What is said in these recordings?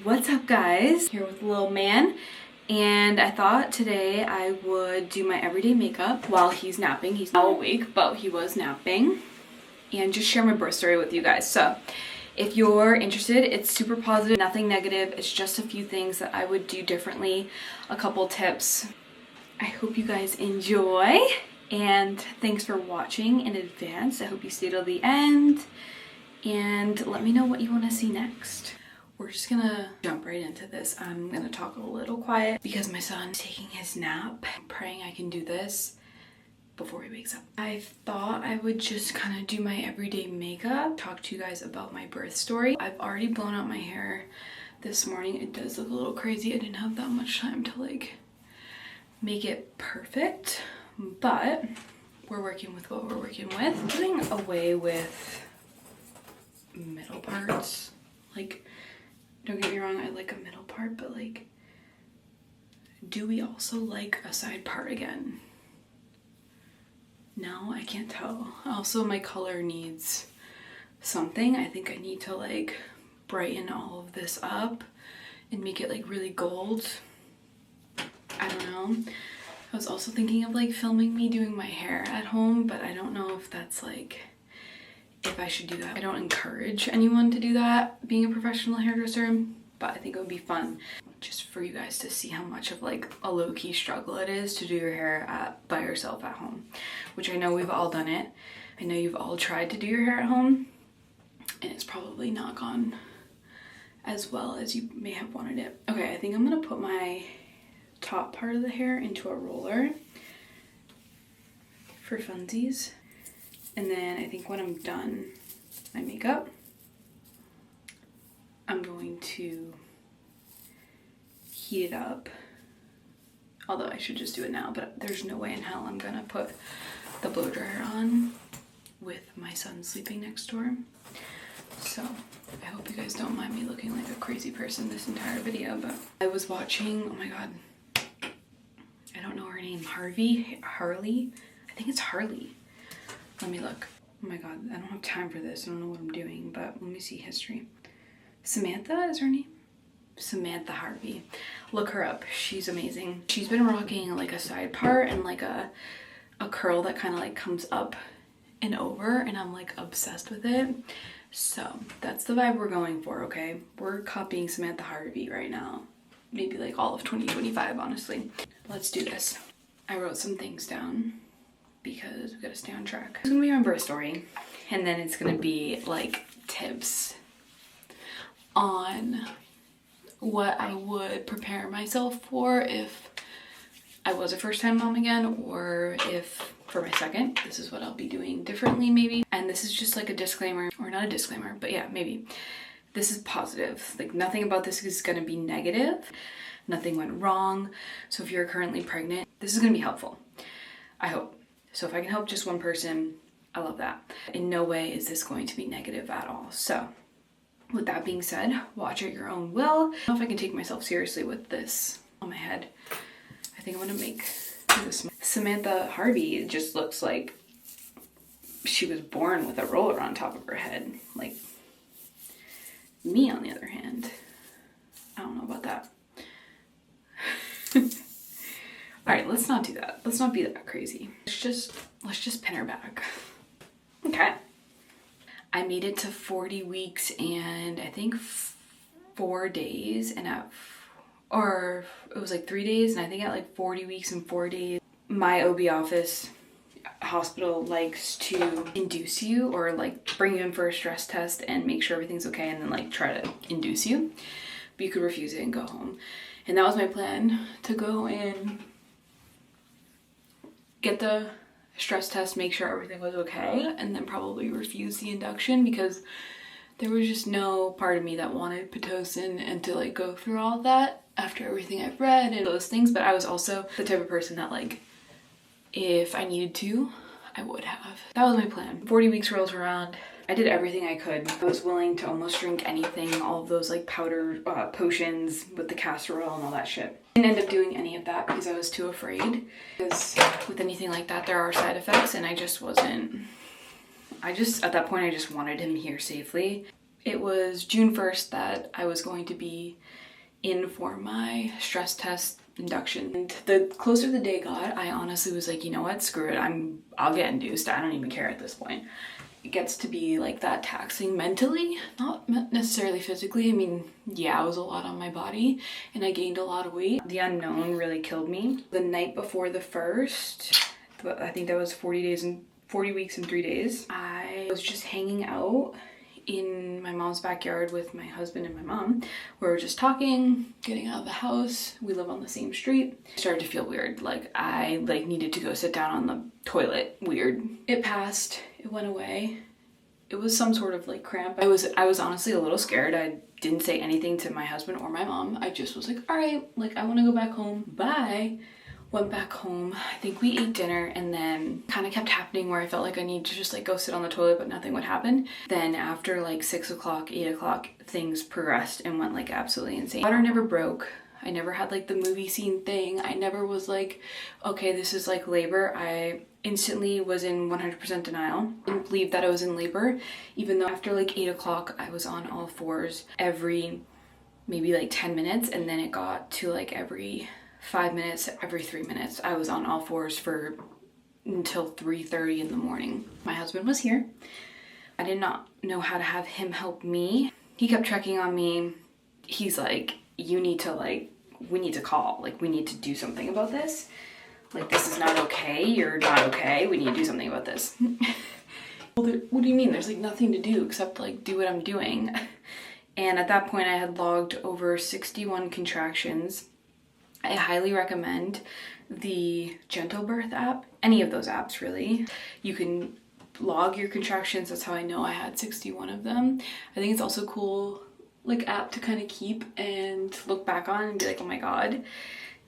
What's up, guys? Here with the little man, and I thought today I would do my everyday makeup while he's napping. He's now awake, but he was napping, and just share my birth story with you guys. So if you're interested, it's super positive, nothing negative. It's just a few things that I would do differently, a couple tips. I hope you guys enjoy, and thanks for watching in advance. I hope you stay till the end, and let me know what you want to see next. We're just gonna jump right into this. I'm gonna talk a little quiet because my son's taking his nap. I'm praying I can do this before he wakes up. I thought I would just kind of do my everyday makeup, talk to you guys about my birth story. I've already blown out my hair this morning. It does look a little crazy. I didn't have that much time to like make it perfect, but we're working with what we're working with. Doing away with middle parts. Like, don't get me wrong, I like a middle part, but like, do we also like a side part again? No, I can't tell. Also, my color needs something. I think I need to like brighten all of this up and make it like really gold. I don't know. I was also thinking of like filming me doing my hair at home, but I don't know if that's like, if I should do that. I don't encourage anyone to do that, being a professional hairdresser, but I think it would be fun just for you guys to see how much of like a low-key struggle it is to do your hair by yourself at home, which I know we've all done it. I know you've all tried to do your hair at home, and it's probably not gone as well as you may have wanted it. Okay, I think I'm gonna put my top part of the hair into a roller for funsies. And then I think when I'm done my makeup, I'm going to heat it up. Although I should just do it now, but there's no way in hell I'm gonna put the blow dryer on with my son sleeping next door. So I hope you guys don't mind me looking like a crazy person this entire video, but I was watching, oh my God, I don't know her name, Harley? I think it's Harley. Let me look. Oh my God, I don't have time for this. I don't know what I'm doing, but let me see history. Samantha is her name? Samantha Harvey. Look her up. She's amazing. She's been rocking like a side part and like a curl that kind of like comes up and over, and I'm like obsessed with it. So that's the vibe we're going for, okay? We're copying Samantha Harvey right now. Maybe like all of 2025, honestly. Let's do this. I wrote some things down because we gotta stay on track. It's gonna be my birth story, and then it's gonna be like tips on what I would prepare myself for if I was a first-time mom again, or if for my second, this is what I'll be doing differently maybe. And this is just like a disclaimer, or not a disclaimer, but yeah, maybe. This is positive. Like, nothing about this is gonna be negative. Nothing went wrong. So if you're currently pregnant, this is gonna be helpful, I hope. So if I can help just one person, I love that. In no way is this going to be negative at all. So with that being said, watch at your own will. I don't know if I can take myself seriously with this on my head. I think I'm gonna make this. Samantha Harvey just looks like she was born with a roller on top of her head. Like me, on the other hand, I don't know about that. All right, let's not do that. Let's not be that crazy. Let's just pin her back. Okay. I made it to 40 weeks and I think 4 days, and or it was like 3 days, and I think at like 40 weeks and 4 days, my OB office hospital likes to induce you or like bring you in for a stress test and make sure everything's okay, and then like try to induce you, but you could refuse it and go home. And that was my plan, to go in, get the stress test, make sure everything was okay, and then probably refuse the induction, because there was just no part of me that wanted Pitocin and to like go through all that after everything I've read and those things. But I was also the type of person that like, if I needed to, I would have. That was my plan. 40 weeks rolls around. I did everything I could. I was willing to almost drink anything, all of those like powder potions with the castor oil and all that shit. I didn't end up doing any of that because I was too afraid. Because with anything like that, there are side effects, and I just wasn't. At that point, I just wanted him here safely. It was June 1st that I was going to be in for my stress test induction. And the closer the day got, I honestly was like, you know what, screw it, I'll get induced. I don't even care at this point. It gets to be like that taxing mentally, not necessarily physically. I mean, yeah, it was a lot on my body and I gained a lot of weight. The unknown really killed me. The night before the first, I think that was 40 weeks and 3 days, I was just hanging out in my mom's backyard with my husband and my mom. We were just talking, getting out of the house. We live on the same street. I started to feel weird. Like I needed to go sit down on the toilet. Weird. It passed. It went away. It was some sort of like cramp. I was honestly a little scared. I didn't say anything to my husband or my mom. I just was like, all right, like I want to go back home. Bye. Went back home. I think we ate dinner and then kind of kept happening where I felt like I need to just like go sit on the toilet, but nothing would happen. Then after like 6 o'clock, 8 o'clock, things progressed and went like absolutely insane. Water never broke. I never had like the movie scene thing. I never was like, okay, this is like labor. I instantly was in 100% denial. Didn't believe that I was in labor, even though after like 8 o'clock, I was on all fours every maybe like 10 minutes. And then it got to like every 5 minutes, every 3 minutes. I was on all fours for until 3:30 in the morning. My husband was here. I did not know how to have him help me. He kept checking on me. He's like, you need to like, we need to call. Like, we need to do something about this. Like, this is not okay. You're not okay. We need to do something about this. Well, what do you mean? There's like nothing to do except like do what I'm doing. And at that point I had logged over 61 contractions. I highly recommend the Gentle Birth app, any of those apps really. You can log your contractions. That's how I know I had 61 of them. I think it's also cool like app to kind of keep and look back on and be like, oh my God.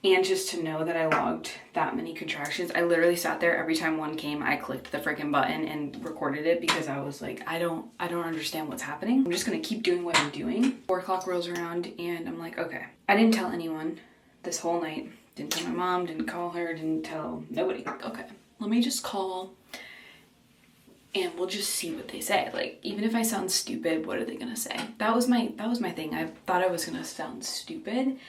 And just to know that I logged that many contractions. I literally sat there every time one came, I clicked the freaking button and recorded it because I was like, I don't understand what's happening. I'm just gonna keep doing what I'm doing. 4 o'clock rolls around and I'm like, okay. I didn't tell anyone this whole night. Didn't tell my mom, didn't call her, didn't tell nobody. Okay, let me just call and we'll just see what they say. Like, even if I sound stupid, what are they gonna say? That was my thing. I thought I was gonna sound stupid.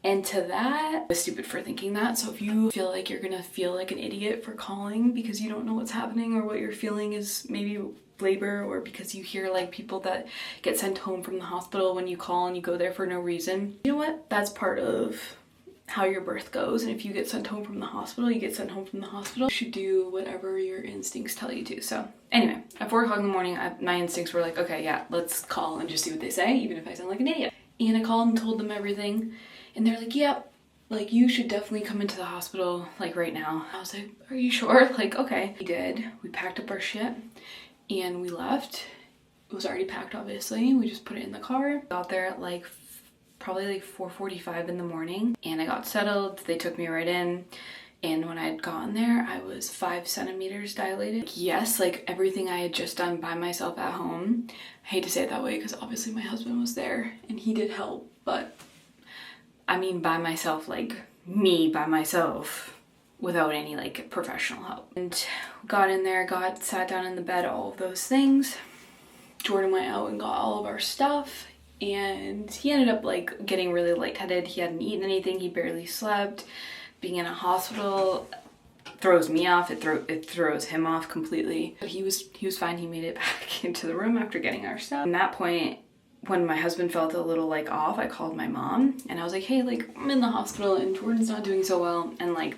And to that, I was stupid for thinking that. So if you feel like you're gonna feel like an idiot for calling because you don't know what's happening or what you're feeling is maybe labor, or because you hear like people that get sent home from the hospital when you call and you go there for no reason, you know what? That's part of how your birth goes. And if you get sent home from the hospital, you get sent home from the hospital. You should do whatever your instincts tell you to. So anyway, at 4 o'clock in the morning, my instincts were like, okay, yeah, let's call and just see what they say, even if I sound like an idiot. And I called and told them everything. And they're like, yep, like you should definitely come into the hospital like right now. I was like, are you sure? Like, okay. We did. We packed up our shit and we left. It was already packed, obviously. We just put it in the car. Got there at like probably like 4:45 in the morning and I got settled. They took me right in. And when I had gotten there, I was 5 centimeters dilated. Yes, like everything I had just done by myself at home. I hate to say it that way because obviously my husband was there and he did help, but I mean by myself, like me by myself without any like professional help. And got in there, sat down in the bed, all of those things. Jordan went out and got all of our stuff and he ended up like getting really lightheaded. He hadn't eaten anything, he barely slept. Being in a hospital throws me off, it throws him off completely. But he was fine. He made it back into the room after getting our stuff. At that point, when my husband felt a little like off, I called my mom and I was like, hey, like I'm in the hospital and Jordan's not doing so well and like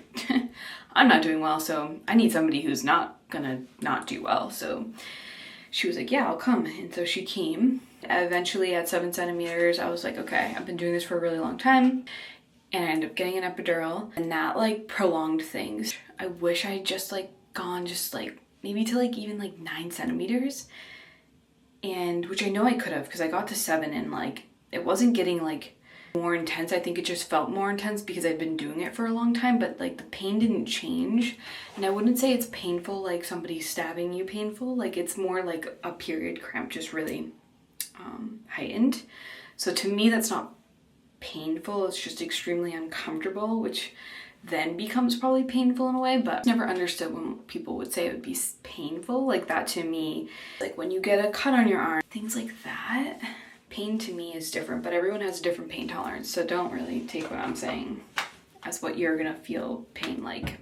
I'm not doing well, so I need somebody who's not gonna not do well. So she was like, yeah, I'll come. And so she came. Eventually at 7 centimeters, I was like, okay, I've been doing this for a really long time. And I ended up getting an epidural and that like prolonged things. I wish I had just like gone just like maybe to like even like 9 centimeters. And which I know I could have because I got to 7 and like it wasn't getting like more intense. I think it just felt more intense because I'd been doing it for a long time, but like the pain didn't change. And I wouldn't say it's painful like somebody stabbing you painful. Like it's more like a period cramp, just really heightened. So to me that's not painful, it's just extremely uncomfortable, which then becomes probably painful in a way, but never understood when people would say it would be painful. Like that to me, like when you get a cut on your arm, things like that, pain to me is different, but everyone has a different pain tolerance. So don't really take what I'm saying as what you're gonna feel pain like.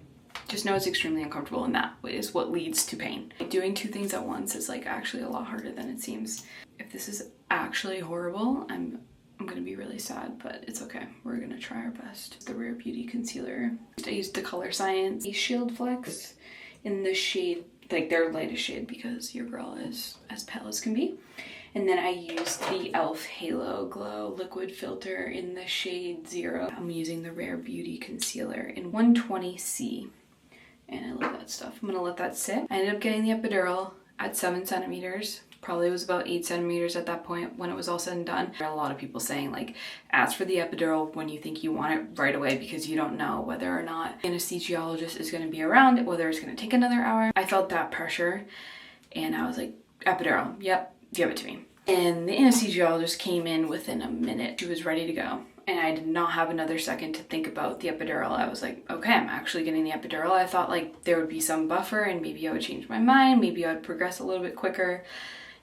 Just know it's extremely uncomfortable, and that is what leads to pain. Doing two things at once is like actually a lot harder than it seems. If this is actually horrible, I'm gonna be really sad, but it's okay. We're gonna try our best. The Rare Beauty concealer. I used the Color Science Face Shield Flex in the shade, like their lightest shade, because your girl is as pale as can be. And then I used the e.l.f. Halo Glow Liquid Filter in the shade 0. I'm using the Rare Beauty concealer in 120C. And I love that stuff. I'm gonna let that sit. I ended up getting the epidural at 7 centimeters. Probably was about 8 centimeters at that point when it was all said and done. There are a lot of people saying like, ask for the epidural when you think you want it right away, because you don't know whether or not anesthesiologist is gonna be around, whether it's gonna take another hour. I felt that pressure and I was like, epidural, yep, give it to me. And the anesthesiologist came in within a minute. She was ready to go. And I did not have another second to think about the epidural. I was like, okay, I'm actually getting the epidural. I thought like there would be some buffer and maybe I would change my mind. Maybe I would progress a little bit quicker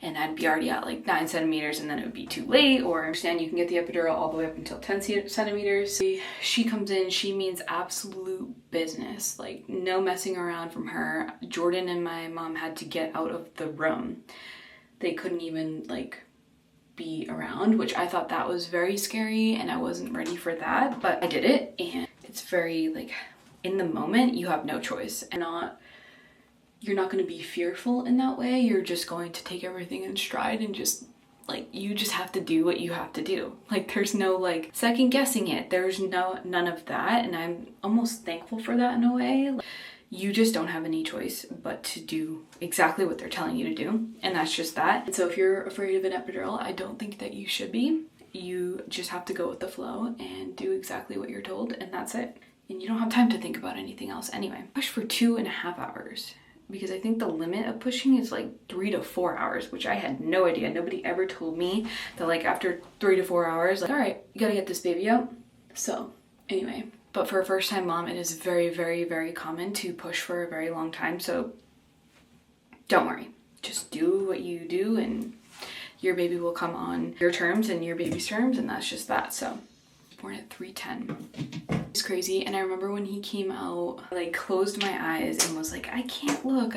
and I'd be already at like 9 centimeters and then it would be too late. Or understand you can get the epidural all the way up until 10 centimeters. She comes in, she means absolute business. Like no messing around from her. Jordan and my mom had to get out of the room. They couldn't even like be around, which I thought that was very scary and I wasn't ready for that, but I did it. And it's very like in the moment you have no choice, and you're not going to be fearful in that way. You're just going to take everything in stride and just like, you just have to do what you have to do. Like there's no like second guessing it. There's none of that, and I'm almost thankful for that in a way. Like, you just don't have any choice but to do exactly what they're telling you to do. And that's just that. And so if you're afraid of an epidural, I don't think that you should be. You just have to go with the flow and do exactly what you're told, and that's it. And you don't have time to think about anything else anyway. Push for 2.5 hours, because I think the limit of pushing is like 3 to 4 hours, which I had no idea. Nobody ever told me that like after 3 to 4 hours, like, all right, you gotta get this baby out. So anyway. But for a first-time mom, it is very, very, very common to push for a very long time. So don't worry. Just do what you do and your baby will come on your terms and your baby's terms, and that's just that. So born at 3:10. It's crazy. And I remember when he came out, I like closed my eyes and was like, I can't look.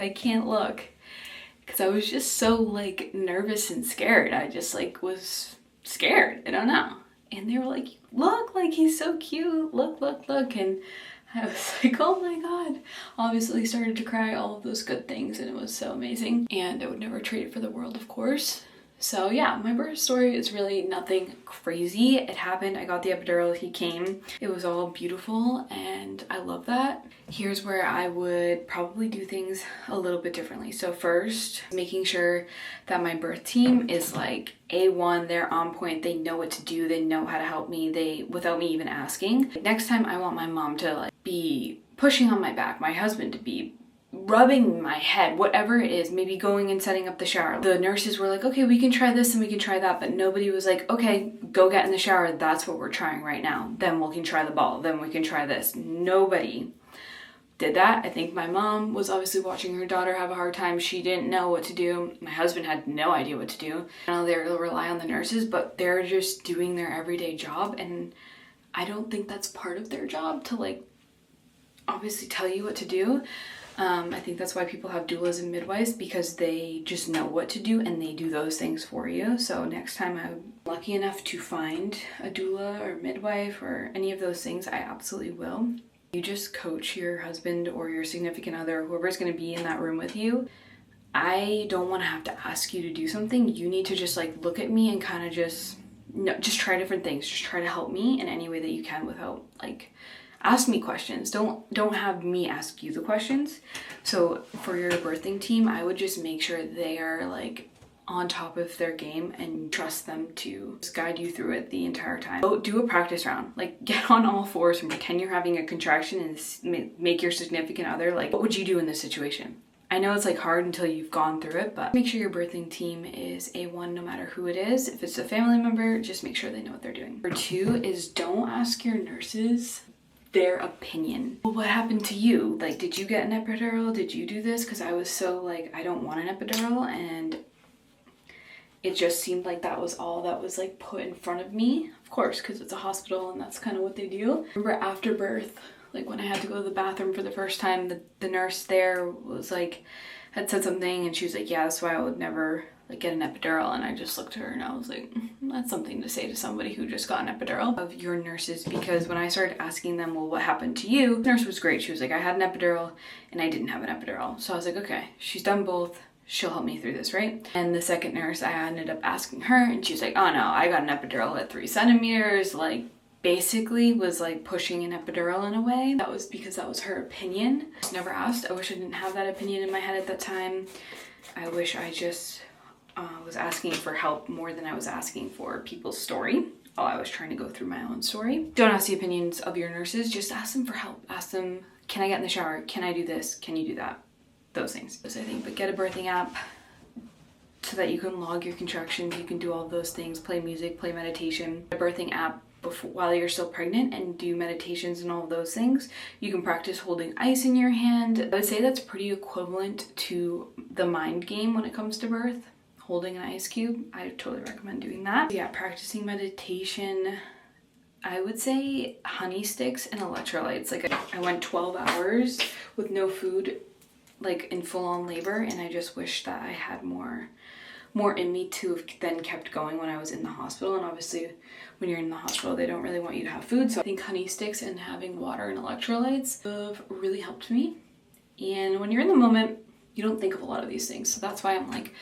Because I was just so like nervous and scared. I just like was scared. I don't know. And they were like, look, like he's so cute, look. And I was like, oh my God. Obviously started to cry, all of those good things, and it was so amazing. And I would never trade it for the world, of course. So yeah, my birth story is really nothing crazy. It happened, I got the epidural, he came. It was all beautiful and I love that. Here's where I would probably do things a little bit differently. So first, making sure that my birth team is like A1, they're on point, they know what to do, they know how to help me, without me even asking. Next time I want my mom to like be pushing on my back, my husband to be rubbing my head, whatever it is, maybe going and setting up the shower. The nurses were like, okay, we can try this and we can try that, but nobody was like, okay, go get in the shower, that's what we're trying right now. Then we can try the ball, then we can try this. Nobody did that. I think my mom was obviously watching her daughter have a hard time. She didn't know what to do. My husband had no idea what to do. I know they rely on the nurses, but they're just doing their everyday job, and I don't think that's part of their job to like obviously tell you what to do. I think that's why people have doulas and midwives, because they just know what to do and they do those things for you. So next time I'm lucky enough to find a doula or midwife or any of those things, I absolutely will. You just coach your husband or your significant other, whoever's going to be in that room with you. I don't want to have to ask you to do something. You need to just like look at me and kind of just try different things. Just try to help me in any way that you can without like ask me questions. Don't have me ask you the questions. So for your birthing team, I would just make sure they are like on top of their game and trust them to just guide you through it the entire time. So do a practice round. Like get on all fours and pretend you're having a contraction and make your significant other like, what would you do in this situation? I know it's like hard until you've gone through it, but make sure your birthing team is A1 no matter who it is. If it's a family member, just make sure they know what they're doing. Number 2 is don't ask your nurses their opinion. Well, what happened to you? Like, did you get an epidural? Did you do this? Because I was so like, I don't want an epidural, and it just seemed like that was all that was like put in front of me. Of course, because it's a hospital and that's kind of what they do. I remember after birth, like when I had to go to the bathroom for the first time, the nurse there was like, had said something, and she was like, yeah, that's why I would never like get an epidural. And I just looked at her and I was like, that's something to say to somebody who just got an epidural. Of your nurses, because when I started asking them, well, what happened to you? The nurse was great. She was like, I had an epidural and I didn't have an epidural. So I was like, okay, she's done both. She'll help me through this, right? And the second nurse, I ended up asking her, and she was like, oh no, I got an epidural at 3 centimeters, like basically was like pushing an epidural in a way. That was because that was her opinion. I was never asked. I wish I didn't have that opinion in my head at that time. I wish I just was asking for help more than I was asking for people's story while I was trying to go through my own story. Don't ask the opinions of your nurses, just ask them for help. Ask them, can I get in the shower? Can I do this? Can you do that? Those things, I think. But get a birthing app so that you can log your contractions. You can do all those things, play music, play meditation. A birthing app before, while you're still pregnant, and do meditations and all of those things. You can practice holding ice in your hand. I would say that's pretty equivalent to the mind game when it comes to birth. Holding an ice cube, I totally recommend doing that. Yeah, practicing meditation. I would say honey sticks and electrolytes. Like I went 12 hours with no food, like in full-on labor, and I just wish that I had more in me to have then kept going when I was in the hospital. And obviously when you're in the hospital, they don't really want you to have food, so I think honey sticks and having water and electrolytes have really helped me. And when you're in the moment, you don't think of a lot of these things, so that's why I'm like,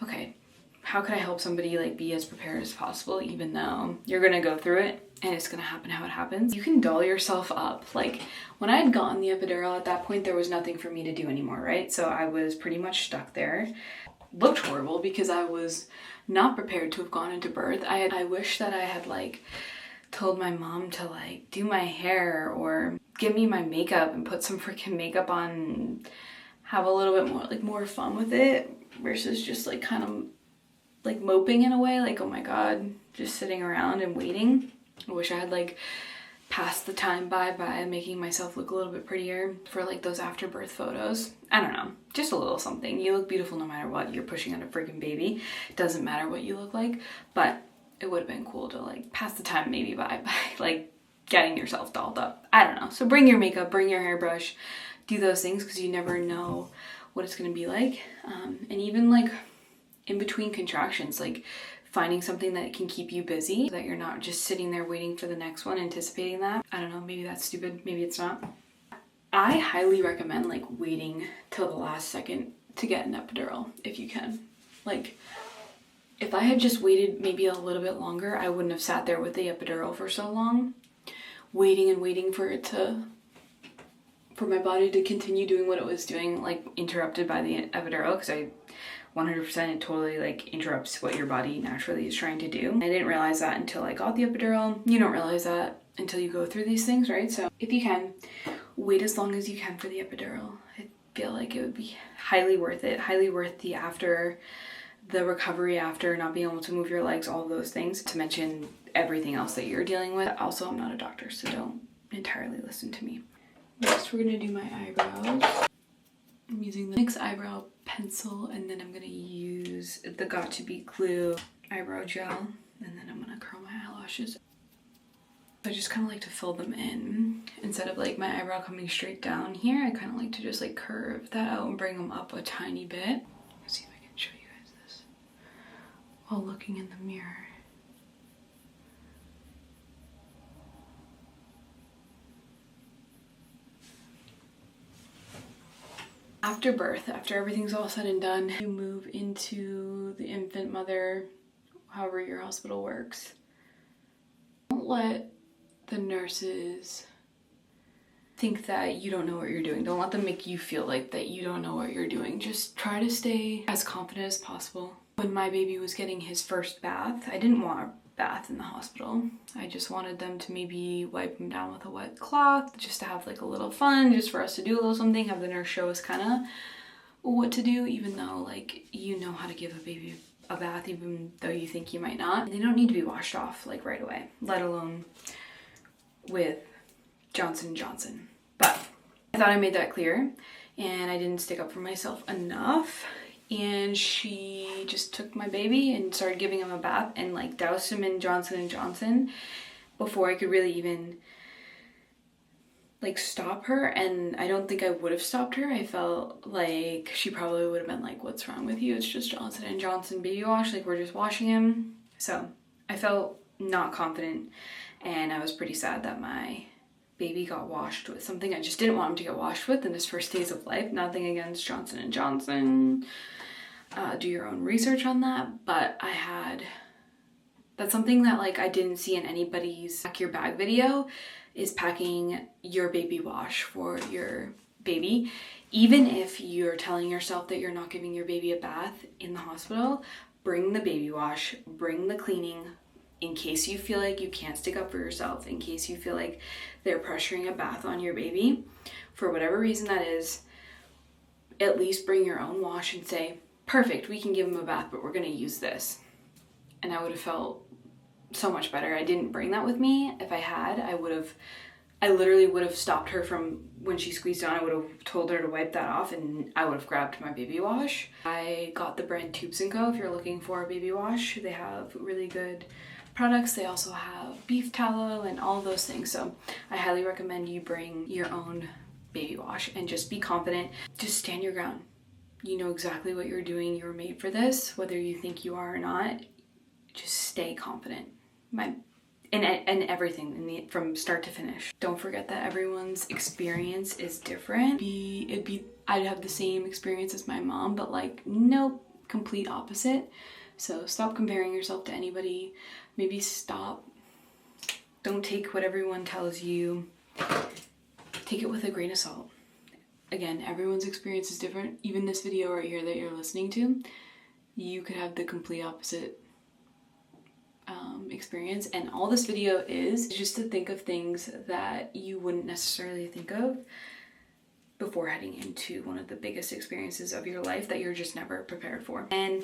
okay, how could I help somebody like be as prepared as possible, even though you're gonna go through it and it's gonna happen how it happens. You can doll yourself up. Like when I had gotten the epidural, at that point there was nothing for me to do anymore, right? So I was pretty much stuck there. Looked horrible because I was not prepared to have gone into birth. I wish that I had like told my mom to like do my hair or give me my makeup and put some freaking makeup on and have a little bit more like more fun with it, versus just like kind of like moping in a way, like, oh my god, just sitting around and waiting. I wish I had like passed the time by making myself look a little bit prettier for like those after birth photos. I don't know, just a little something. You look beautiful no matter what. You're pushing out a freaking baby. It doesn't matter what you look like, but it would have been cool to like pass the time maybe by like getting yourself dolled up. I don't know. So bring your makeup, bring your hairbrush, do those things, because you never know what it's gonna be like. And even like in between contractions, like finding something that can keep you busy, so that you're not just sitting there waiting for the next one, anticipating that. I don't know, maybe that's stupid, maybe it's not. I highly recommend like waiting till the last second to get an epidural if you can. Like if I had just waited maybe a little bit longer, I wouldn't have sat there with the epidural for so long, waiting and waiting for it to, for my body to continue doing what it was doing, like interrupted by the epidural, because I 100% it totally like interrupts what your body naturally is trying to do. I didn't realize that until I got the epidural. You don't realize that until you go through these things, right? So if you can, wait as long as you can for the epidural. I feel like it would be highly worth it, highly worth the recovery after not being able to move your legs, all of those things, to mention everything else that you're dealing with. Also, I'm not a doctor, so don't entirely listen to me. Next, we're gonna do my eyebrows. I'm using the NYX eyebrow pencil, and then I'm gonna use the Got To Be Glue eyebrow gel, and then I'm gonna curl my eyelashes. I just kind of like to fill them in. Instead of like my eyebrow coming straight down here, I kind of like to just like curve that out and bring them up a tiny bit. Let's see if I can show you guys this while looking in the mirror. After birth, after everything's all said and done, you move into the infant mother, however your hospital works. Don't let the nurses think that you don't know what you're doing. Don't let them make you feel like that you don't know what you're doing. Just try to stay as confident as possible. When my baby was getting his first bath, I didn't want a bath in the hospital. I just wanted them to maybe wipe him down with a wet cloth, just to have like a little fun, just for us to do a little something, have the nurse show us kind of what to do, even though like you know how to give a baby a bath, even though you think you might not. They don't need to be washed off like right away, let alone with Johnson & Johnson. But I thought I made that clear and I didn't stick up for myself enough. And she just took my baby and started giving him a bath and like doused him in Johnson & Johnson before I could really even like stop her. And I don't think I would have stopped her. I felt like she probably would have been like, what's wrong with you? It's just Johnson & Johnson baby wash. Like, we're just washing him. So I felt not confident and I was pretty sad that my baby got washed with something I just didn't want him to get washed with in his first days of life. Nothing against Johnson & Johnson. Do your own research on that. But that's something that like I didn't see in anybody's pack your bag video, is packing your baby wash for your baby. Even if you're telling yourself that you're not giving your baby a bath in the hospital, bring the baby wash, bring the cleaning, in case you feel like you can't stick up for yourself, in case you feel like they're pressuring a bath on your baby, for whatever reason that is, at least bring your own wash and say, perfect, we can give him a bath, but we're gonna use this. And I would have felt so much better. I didn't bring that with me. If I had, I literally would have stopped her from when she squeezed on. I would have told her to wipe that off and I would have grabbed my baby wash. I got the brand Tubes & Co. If you're looking for a baby wash, they have really good products. They also have beef tallow and all of those things. So I highly recommend you bring your own baby wash and just be confident. Just stand your ground. You know exactly what you're doing. You were made for this, whether you think you are or not. Just stay confident. And everything from start to finish. Don't forget that everyone's experience is different. I'd have the same experience as my mom, but like, nope, complete opposite. So stop comparing yourself to anybody. Maybe stop. Don't take what everyone tells you. Take it with a grain of salt. Again, everyone's experience is different. Even this video right here that you're listening to, you could have the complete opposite experience. And all this video is just to think of things that you wouldn't necessarily think of before heading into one of the biggest experiences of your life that you're just never prepared for. And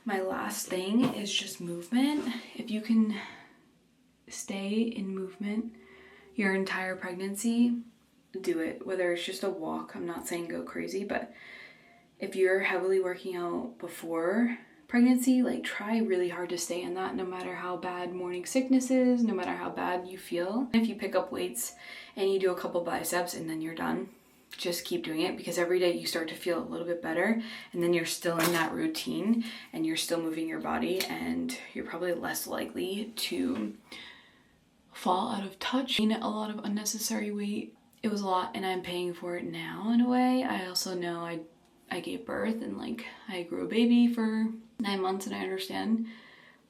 my last thing is just movement. If you can stay in movement your entire pregnancy, do it. Whether it's just a walk, I'm not saying go crazy, but if you're heavily working out before pregnancy, like try really hard to stay in that, no matter how bad morning sickness is, no matter how bad you feel. If you pick up weights and you do a couple biceps and then you're done, just keep doing it, because every day you start to feel a little bit better and then you're still in that routine and you're still moving your body and you're probably less likely to fall out of touch, gain a lot of unnecessary weight. It was a lot and I'm paying for it now in a way. I also know I gave birth and like I grew a baby for 9 months and I understand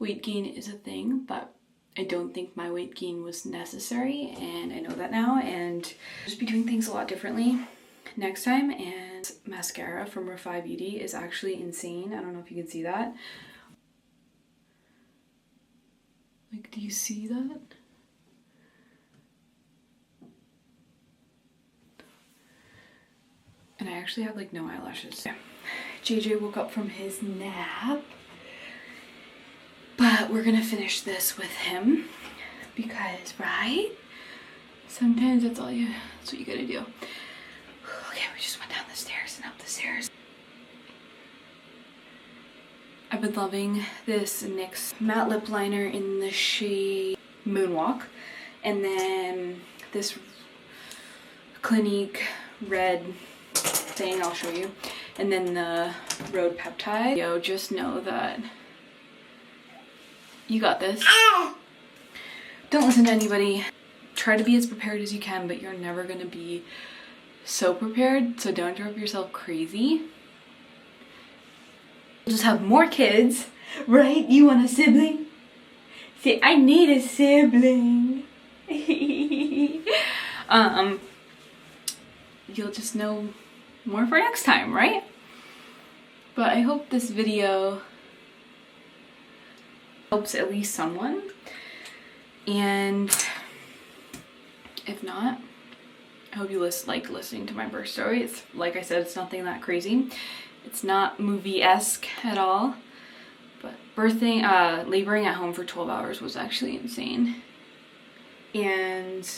weight gain is a thing, but I don't think my weight gain was necessary and I know that now, and just be doing things a lot differently next time. And mascara from Refi Beauty is actually insane. I don't know if you can see that. Like, do you see that? And I actually have like no eyelashes. Yeah. JJ woke up from his nap, but we're gonna finish this with him because, right? Sometimes that's what you gotta do. Okay, we just went down the stairs and up the stairs. I've been loving this NYX matte lip liner in the shade Moonwalk, and then this Clinique red thing I'll show you, and then the Road Peptide. Yo, just know that you got this. Don't listen to anybody. Try to be as prepared as you can, but you're never gonna be so prepared, so don't drive yourself crazy. Just have more kids, right? You want a sibling? Say, I need a sibling. You'll just know more for next time, right? But I hope this video helps at least someone, and if not, I hope you like listening to my birth story. It's like I said, it's nothing that crazy. It's not movie-esque at all, but laboring at home for 12 hours was actually insane. And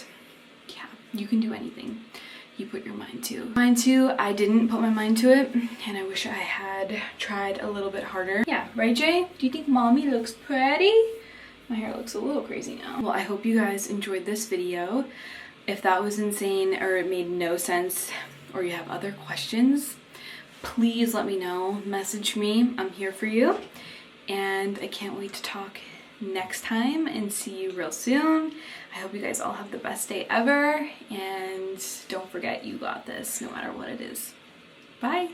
yeah, you can do anything you put your mind to. Mine too, I didn't put my mind to it, and I wish I had tried a little bit harder. Yeah, right, Jay? Do you think mommy looks pretty? My hair looks a little crazy now. Well, I hope you guys enjoyed this video. If that was insane or it made no sense or you have other questions, please let me know. Message me. I'm here for you. And I can't wait to talk next time and see you real soon. I hope you guys all have the best day ever, and don't forget, you got this no matter what it is. Bye.